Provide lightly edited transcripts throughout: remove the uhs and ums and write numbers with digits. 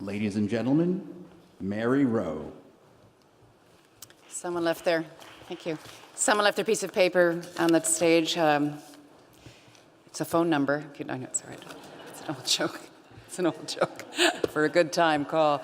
Ladies and gentlemen, Mary Rowe. Someone left their, thank you. Someone left their piece of paper on the stage. It's a phone number. No, it's all right. It's an old joke. It's an old joke for a good time call.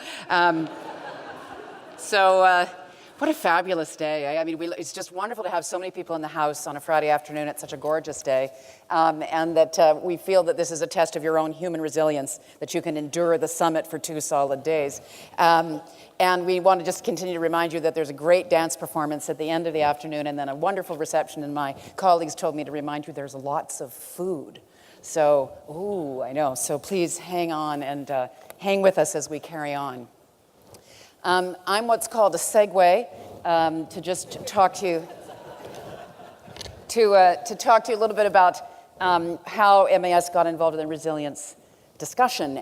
What a fabulous day. I mean, it's just wonderful to have so many people in the house on a Friday afternoon. It's such a gorgeous day. And that we feel that this is a test of your own human resilience, that you can endure the summit for 2 solid days. And we want to just continue to remind you that there's a great dance performance at the end of the afternoon and then a wonderful reception. And my colleagues told me to remind you there's lots of food. So, ooh, I know. So please hang on and hang with us as we carry on. I'm what's called a segue to just talk to you to talk to you a little bit about how MAS got involved in the resilience discussion.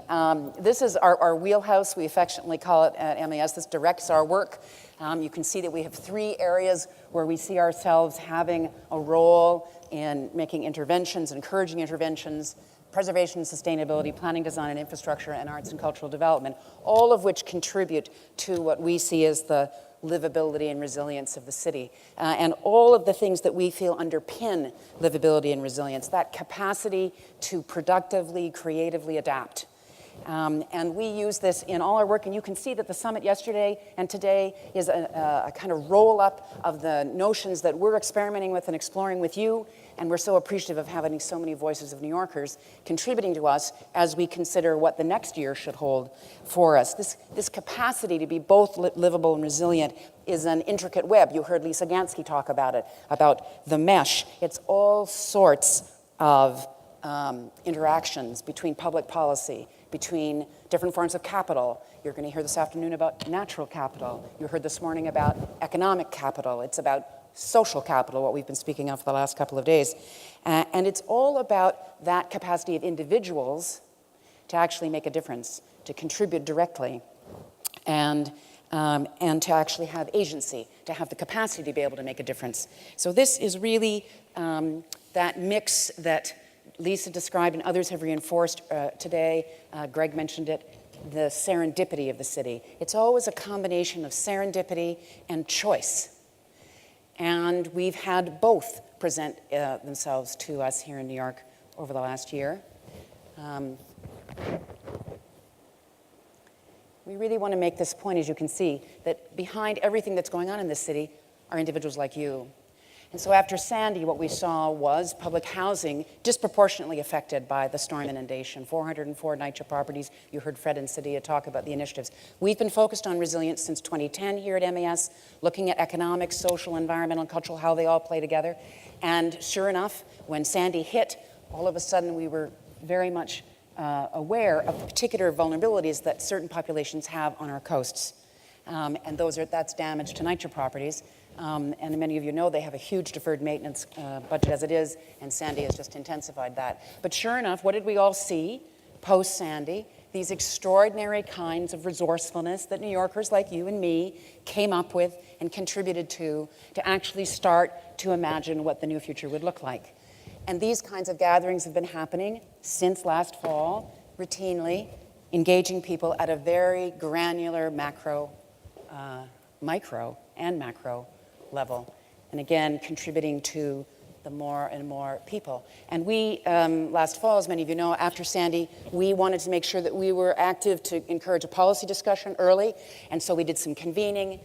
This is our wheelhouse, we affectionately call it at MAS. This directs our work. You can see that we have 3 areas where we see ourselves having a role in making interventions, encouraging interventions, preservation and sustainability, planning, design and infrastructure, and arts and cultural development, all of which contribute to what we see as the livability and resilience of the city. And all of the things that we feel underpin livability and resilience, that capacity to productively, creatively adapt. And we use this in all our work, and you can see that the summit yesterday and today is a kind of roll-up of the notions that we're experimenting with and exploring with you, and we're so appreciative of having so many voices of New Yorkers contributing to us as we consider what the next year should hold for us. This capacity to be both livable and resilient is an intricate web. You heard Lisa Gansky talk about it, about the mesh. It's all sorts of interactions between public policy, between different forms of capital. You're going to hear this afternoon about natural capital. You heard this morning about economic capital. It's about social capital, what we've been speaking of for the last couple of days. And it's all about that capacity of individuals to actually make a difference, to contribute directly, and to actually have agency, to have the capacity to be able to make a difference. So this is really that mix that Lisa described and others have reinforced today. Greg mentioned it, the serendipity of the city. It's always a combination of serendipity and choice. And we've had both present themselves to us here in New York over the last year. We really want to make this point, as you can see, that behind everything that's going on in this city are individuals like you. And so after Sandy, what we saw was public housing disproportionately affected by the storm inundation. 404 NYCHA properties. You heard Fred and Sadia talk about the initiatives. We've been focused on resilience since 2010 here at MAS, looking at economic, social, environmental, and cultural, how they all play together. And sure enough, when Sandy hit, all of a sudden we were very much aware of the particular vulnerabilities that certain populations have on our coasts. And that's damage to NYCHA properties. And many of you know they have a huge deferred maintenance budget as it is, and Sandy has just intensified that. But sure enough, what did we all see post-Sandy? These extraordinary kinds of resourcefulness that New Yorkers like you and me came up with and contributed to actually start to imagine what the new future would look like. And these kinds of gatherings have been happening since last fall, routinely, engaging people at a very granular micro and macro level, and again, contributing to the more and more people. And we, last fall, as many of you know, after Sandy, we wanted to make sure that we were active to encourage a policy discussion early, and so we did some convening.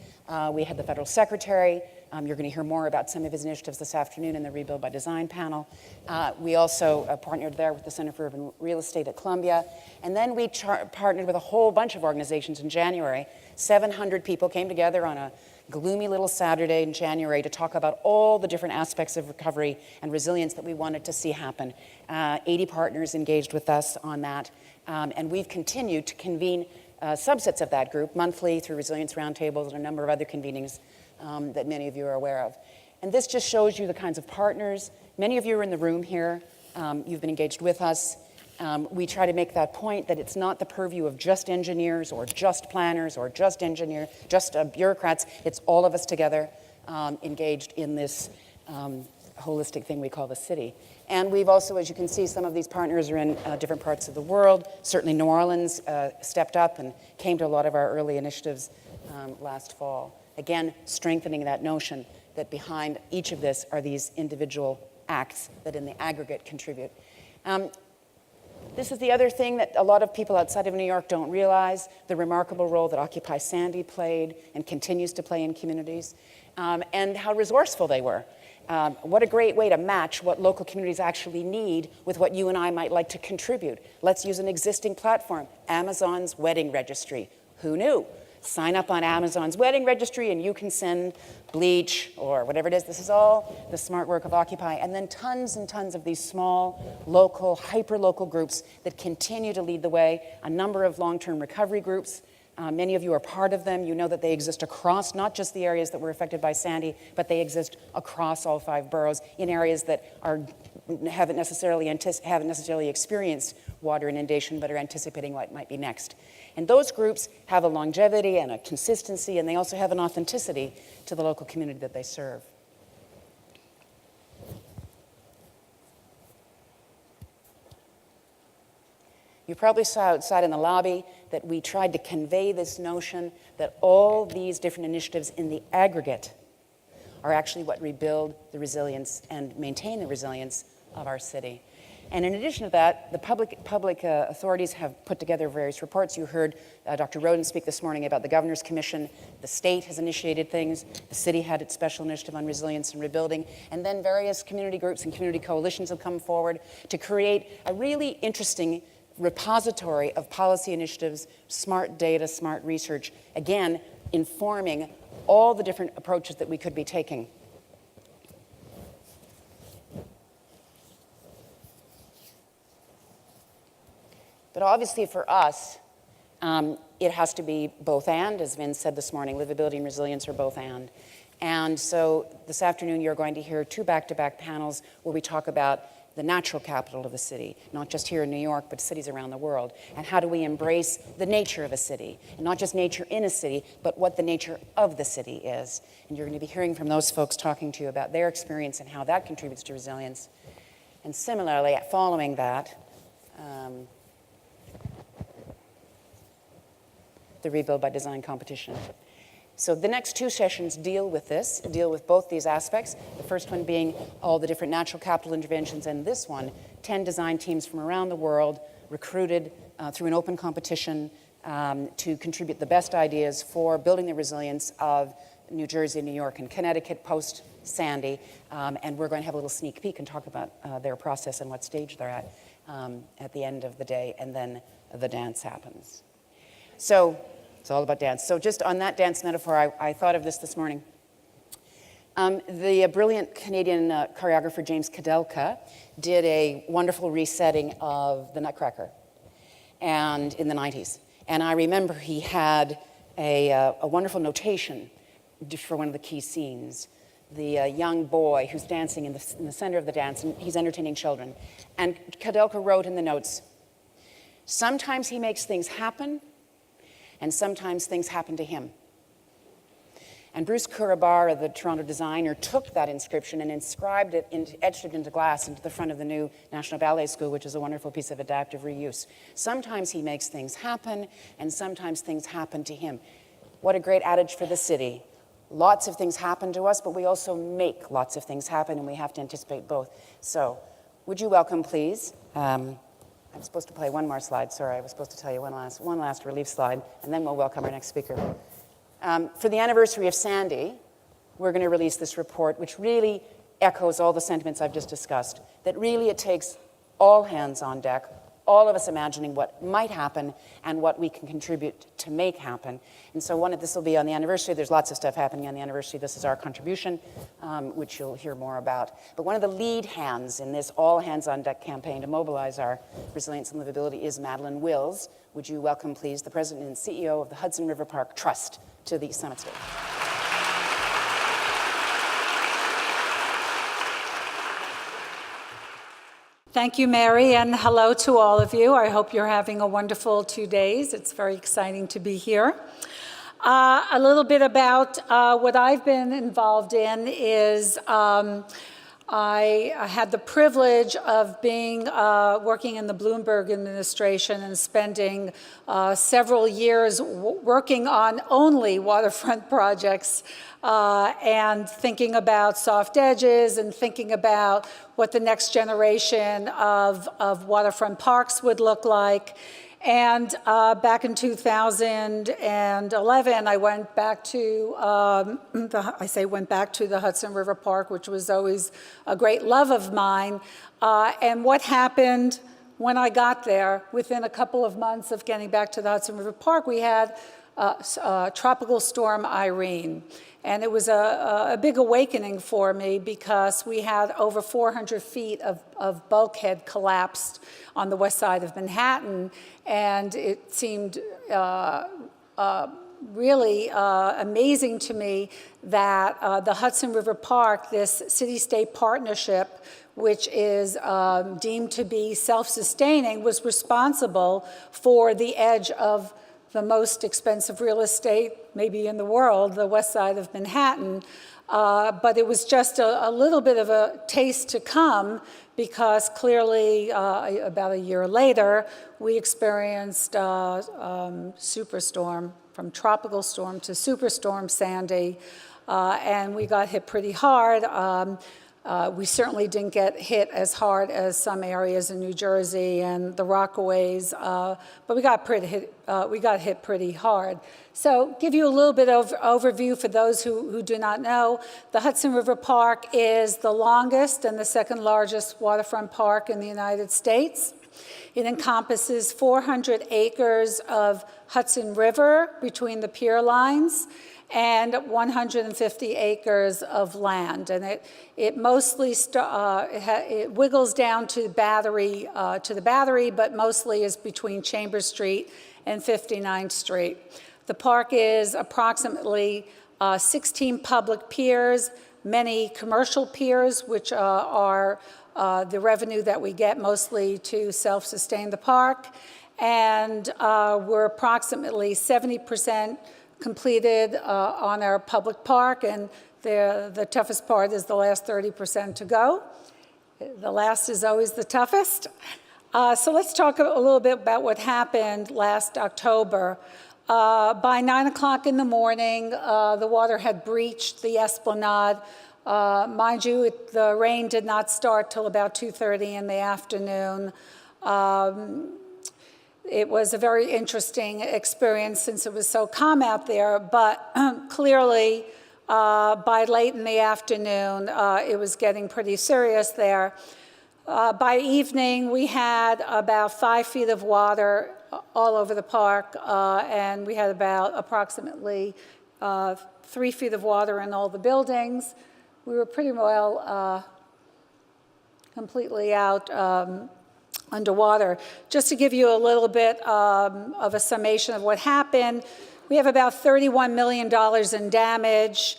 We had the federal secretary. You're going to hear more about some of his initiatives this afternoon in the Rebuild by Design panel. We also partnered there with the Center for Urban Real Estate at Columbia. And then we partnered with a whole bunch of organizations in January. 700 people came together on a gloomy little Saturday in January to talk about all the different aspects of recovery and resilience that we wanted to see happen. 80 partners engaged with us on that. And we've continued to convene subsets of that group monthly through resilience roundtables and a number of other convenings that many of you are aware of. And this just shows you the kinds of partners. Many of you are in the room here. You've been engaged with us. We try to make that point that it's not the purview of just engineers or just planners or just bureaucrats. It's all of us together engaged in this holistic thing we call the city. And we've also, as you can see, some of these partners are in different parts of the world. Certainly New Orleans stepped up and came to a lot of our early initiatives last fall. Again, strengthening that notion that behind each of this are these individual acts that in the aggregate contribute. This is the other thing that a lot of people outside of New York don't realize, the remarkable role that Occupy Sandy played and continues to play in communities, and how resourceful they were. What a great way to match what local communities actually need with what you and I might like to contribute. Let's use an existing platform, Amazon's wedding registry. Who knew? Sign up on Amazon's wedding registry and you can send bleach or whatever it is. This is all the smart work of Occupy. And then tons and tons of these small, local, hyper-local groups that continue to lead the way. A number of long-term recovery groups. Many of you are part of them. You know that they exist across not just the areas that were affected by Sandy, but they exist across all 5 boroughs in areas that haven't necessarily experienced water inundation, but are anticipating what might be next. And those groups have a longevity and a consistency, and they also have an authenticity to the local community that they serve. You probably saw outside in the lobby that we tried to convey this notion that all these different initiatives in the aggregate are actually what rebuild the resilience and maintain the resilience of our city. And in addition to that, the public authorities have put together various reports. You heard Dr. Roden speak this morning about the Governor's Commission. The state has initiated things. The city had its special initiative on resilience and rebuilding. And then various community groups and community coalitions have come forward to create a really interesting repository of policy initiatives, smart data, smart research, again, informing all the different approaches that we could be taking. But obviously for us, it has to be both and, as Vin said this morning, livability and resilience are both and. And so this afternoon you're going to hear 2 back-to-back panels where we talk about the natural capital of the city, not just here in New York, but cities around the world. And how do we embrace the nature of a city? And not just nature in a city, but what the nature of the city is. And you're going to be hearing from those folks talking to you about their experience and how that contributes to resilience. And similarly, following that, the Rebuild by Design competition. So the next 2 sessions deal with this, deal with both these aspects. The first one being all the different natural capital interventions, and this one, 10 design teams from around the world recruited through an open competition to contribute the best ideas for building the resilience of New Jersey, New York, and Connecticut post-Sandy. And we're going to have a little sneak peek and talk about their process and what stage they're at the end of the day, and then the dance happens. So it's all about dance. So just on that dance metaphor, I thought of this morning. The brilliant Canadian choreographer James Kadelka did a wonderful resetting of the Nutcracker and in the 90s. And I remember he had a wonderful notation for one of the key scenes. The young boy who's dancing in the center of the dance, and he's entertaining children. And Kadelka wrote in the notes, sometimes he makes things happen, and sometimes things happen to him. And Bruce Kurabara, the Toronto designer, took that inscription and inscribed it, etched it into glass into the front of the new National Ballet School, which is a wonderful piece of adaptive reuse. Sometimes he makes things happen, and sometimes things happen to him. What a great adage for the city. Lots of things happen to us, but we also make lots of things happen, and we have to anticipate both. So, would you welcome, please, I'm supposed to play one more slide. Sorry, I was supposed to tell you one last relief slide, and then we'll welcome our next speaker. For the anniversary of Sandy, we're going to release this report, which really echoes all the sentiments I've just discussed, that really it takes all hands on deck, all of us imagining what might happen and what we can contribute to make happen. And so this will be on the anniversary. There's lots of stuff happening on the anniversary. This is our contribution, which you'll hear more about. But one of the lead hands in this all hands on deck campaign to mobilize our resilience and livability is Madelyn Wils. Would you welcome, please, the president and CEO of the Hudson River Park Trust to the summit stage. Thank you, Mary, and hello to all of you. I hope you're having a wonderful 2 days. It's very exciting to be here. A little bit about what I've been involved in is I had the privilege of working in the Bloomberg administration and spending several years working on only waterfront projects and thinking about soft edges and thinking about what the next generation of waterfront parks would look like. And back in 2011, I went back to the Hudson River Park, which was always a great love of mine. And what happened when I got there, within a couple of months of getting back to the Hudson River Park, we had Tropical Storm Irene. And it was a big awakening for me because we had over 400 feet of bulkhead collapsed on the west side of Manhattan. And it seemed really amazing to me that the Hudson River Park, this city-state partnership, which is deemed to be self-sustaining, was responsible for the edge of the most expensive real estate maybe in the world, the west side of Manhattan. But it was just a little bit of a taste to come because clearly about a year later, we experienced superstorm, from tropical storm to superstorm Sandy, and we got hit pretty hard. We certainly didn't get hit as hard as some areas in New Jersey and the Rockaways, but we got hit pretty hard. So give you a little bit of overview for those who do not know. The Hudson River Park is the longest and the second largest waterfront park in the United States. It encompasses 400 acres of Hudson River between the pier lines and 150 acres of land. And it mostly it wiggles down to the Battery, but mostly is between Chambers Street and 59th Street. The park is approximately 16 public piers, many commercial piers, which are the revenue that we get mostly to self-sustain the park. And we're approximately 70% completed on our public park, and the toughest part is the last 30% to go. The last is always the toughest. So let's talk a little bit about what happened last October. By 9 o'clock in the morning, the water had breached the esplanade. Mind you, the rain did not start till about 2:30 in the afternoon. It was a very interesting experience since it was so calm out there, but clearly by late in the afternoon, it was getting pretty serious there. By evening, we had about 5 feet of water all over the park, and we had about approximately 3 feet of water in all the buildings. We were pretty well completely out underwater. Just to give you a little bit of a summation of what happened, we have about $31 million in damage.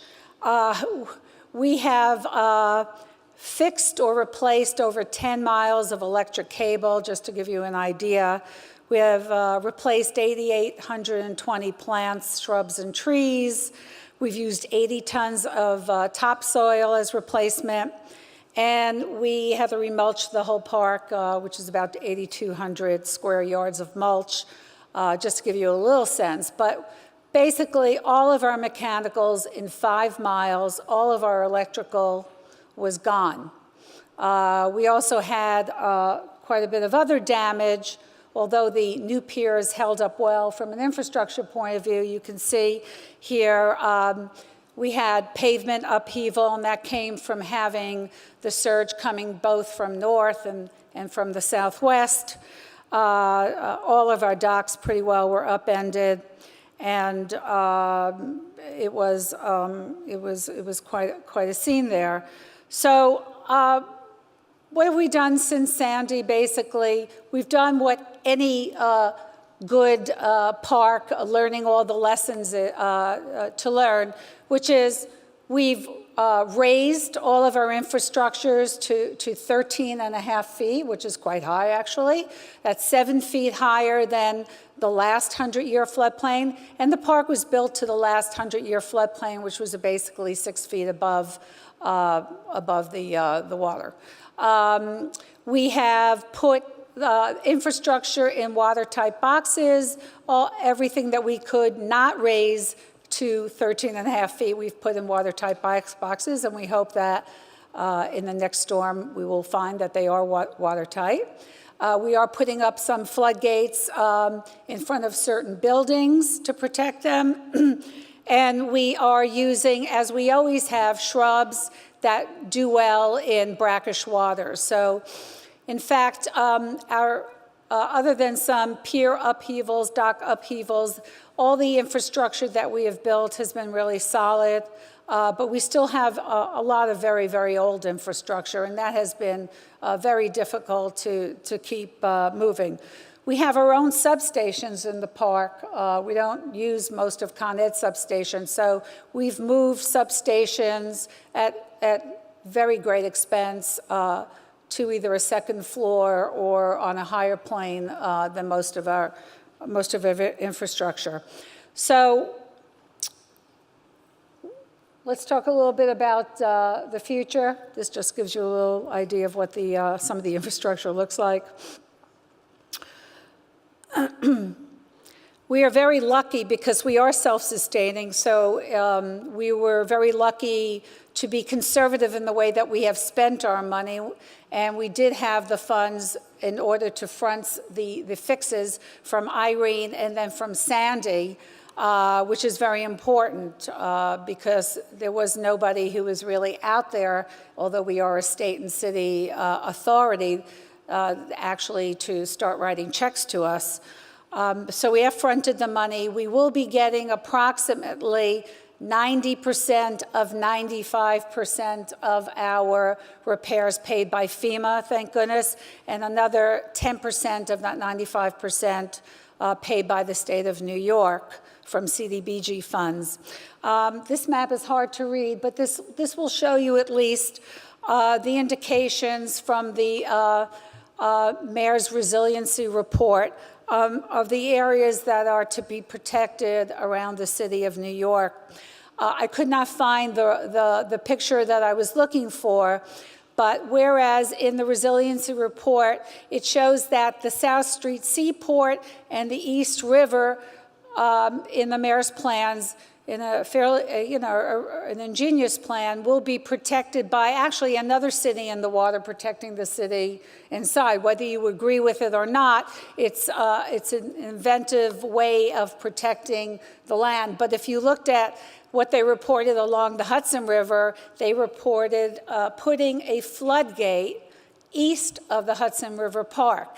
We have fixed or replaced over 10 miles of electric cable, just to give you an idea. We have replaced 8,820 plants, shrubs, and trees. We've used 80 tons of topsoil as replacement. And we had to remulch the whole park, which is about 8,200 square yards of mulch, just to give you a little sense. But basically, all of our mechanicals in 5 miles, all of our electrical was gone. We also had quite a bit of other damage. Although the new piers held up well from an infrastructure point of view, you can see here we had pavement upheaval, and that came from having the surge coming both from north and from the southwest. All of our docks pretty well were upended, and it was quite a scene there. So what have we done since Sandy? Basically, we've done what any good park, learning all the lessons to learn, which is we've raised all of our infrastructures to 13.5 feet, which is quite high, actually. That's 7 feet higher than the last 100-year floodplain. And the park was built to the last 100-year floodplain, which was basically 6 feet above the water. We have put infrastructure in watertight boxes. Everything that we could not raise to 13.5 feet, we've put in watertight boxes, and we hope that in the next storm we will find that they are watertight. We are putting up some floodgates in front of certain buildings to protect them. And we are using, as we always have, shrubs that do well in brackish water. So, in fact, other than some pier upheavals, dock upheavals, all the infrastructure that we have built has been really solid, but we still have a lot of very, very old infrastructure, and that has been very difficult to keep moving. We have our own substations in the park. We don't use most of Con Ed's substations, so we've moved substations at very great expense to either a second floor or on a higher plane than most of our infrastructure. So let's talk a little bit about the future. This just gives you a little idea of what some of the infrastructure looks like. We are very lucky because we are self-sustaining, so we were very lucky to be conservative in the way that we have spent our money, and we did have the funds in order to front the fixes from Irene and then from Sandy, which is very important because there was nobody who was really out there, although we are a state and city authority, actually to start writing checks to us. So we have fronted the money. We will be getting approximately 90% of 95% of our repairs paid by FEMA, thank goodness, and another 10% of that 95% paid by the state of New York from CDBG funds. This map is hard to read, but this will show you at least the indications from the Mayor's Resiliency Report of the areas that are to be protected around the city of New York. I could not find the picture that I was looking for, but whereas in the Resiliency Report, it shows that the South Street Seaport and the East River in the mayor's plans, in a fairly, an ingenious plan, will be protected by actually another city in the water protecting the city inside. Whether you agree with it or not, it's an inventive way of protecting the land. But if you looked at what they reported along the Hudson River, they reported putting a floodgate east of the Hudson River Park,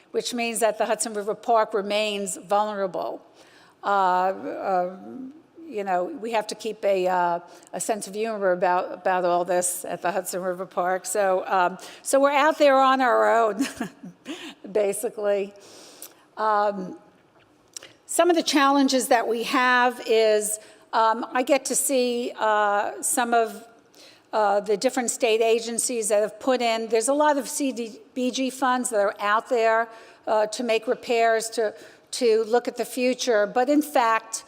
which means that the Hudson River Park remains vulnerable. We have to keep a sense of humor about all this at the Hudson River Park. So we're out there on our own, basically. Some of the challenges that we have is I get to see some of the different state agencies that have put in. There's a lot of CDBG funds that are out there to make repairs, to look at the future. But in fact,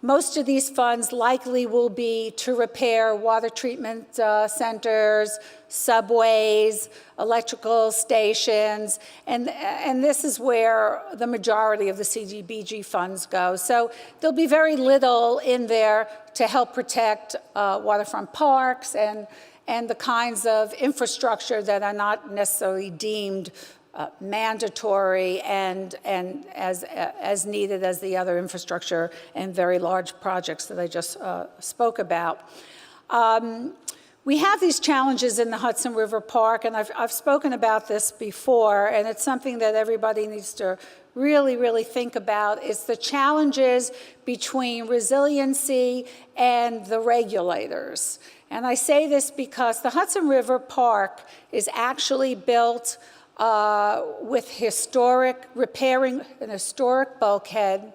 most of these funds likely will be to repair water treatment centers, subways, electrical stations, and this is where the majority of the CDBG funds go. So there'll be very little in there to help protect waterfront parks and the kinds of infrastructure that are not necessarily deemed mandatory and as needed as the other infrastructure and very large projects that I just spoke about. We have these challenges in the Hudson River Park, and I've spoken about this before, and it's something that everybody needs to really, really think about. It's the challenges between resiliency and the regulators. And I say this because the Hudson River Park is actually built with repairing an historic bulkhead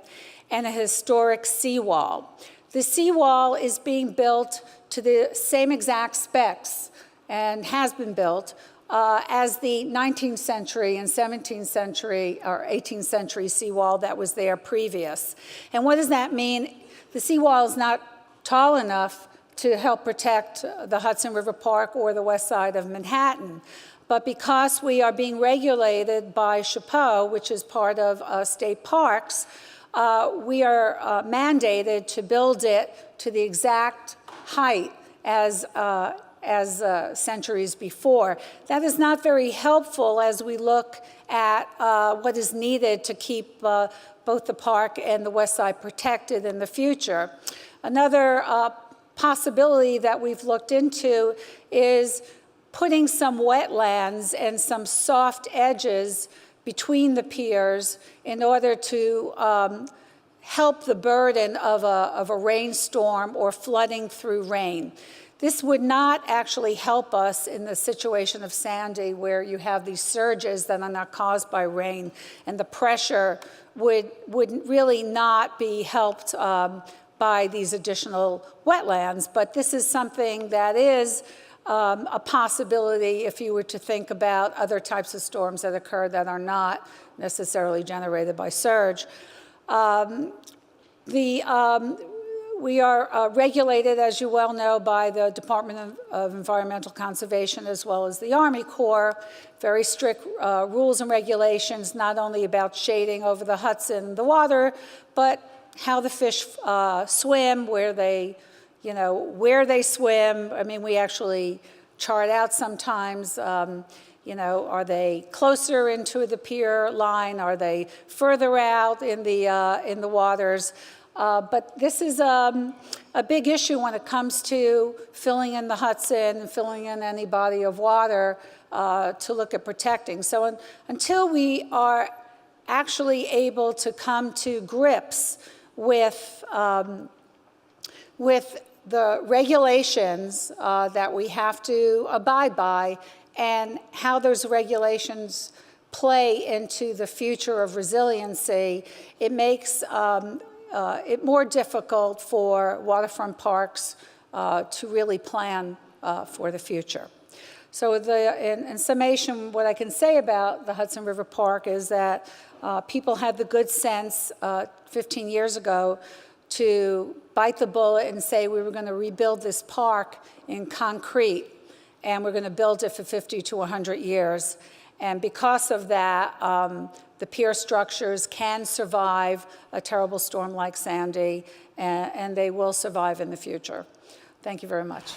and a historic seawall. The seawall is being built to the same exact specs and has been built as the 19th century and 17th century or 18th century seawall that was there previous. And what does that mean? The seawall is not tall enough to help protect the Hudson River Park or the west side of Manhattan. But because we are being regulated by SHPO, which is part of state parks, we are mandated to build it to the exact height as centuries before. That is not very helpful as we look at what is needed to keep both the park and the west side protected in the future. Another possibility that we've looked into is putting some wetlands and some soft edges between the piers in order to help the burden of a rainstorm or flooding through rain. This would not actually help us in the situation of Sandy, where you have these surges that are not caused by rain, and the pressure would really not be helped by these additional wetlands. But this is something that is a possibility if you were to think about other types of storms that occur that are not necessarily generated by surge. We are regulated, as you well know, by the Department of Environmental Conservation as well as the Army Corps. Very strict rules and regulations, not only about shading over the Hudson, the water, but how the fish swim, where they swim. I mean, we actually chart out sometimes, are they closer into the pier line? Are they further out in the waters? But this is a big issue when it comes to filling in the Hudson and filling in any body of water to look at protecting. So until we are actually able to come to grips with the regulations that we have to abide by and how those regulations play into the future of resiliency, it makes it more difficult for waterfront parks to really plan for the future. So in summation, what I can say about the Hudson River Park is that people had the good sense 15 years ago to bite the bullet and say we were going to rebuild this park in concrete, and we're going to build it for 50 to 100 years. And because of that, the pier structures can survive a terrible storm like Sandy, and they will survive in the future. Thank you very much.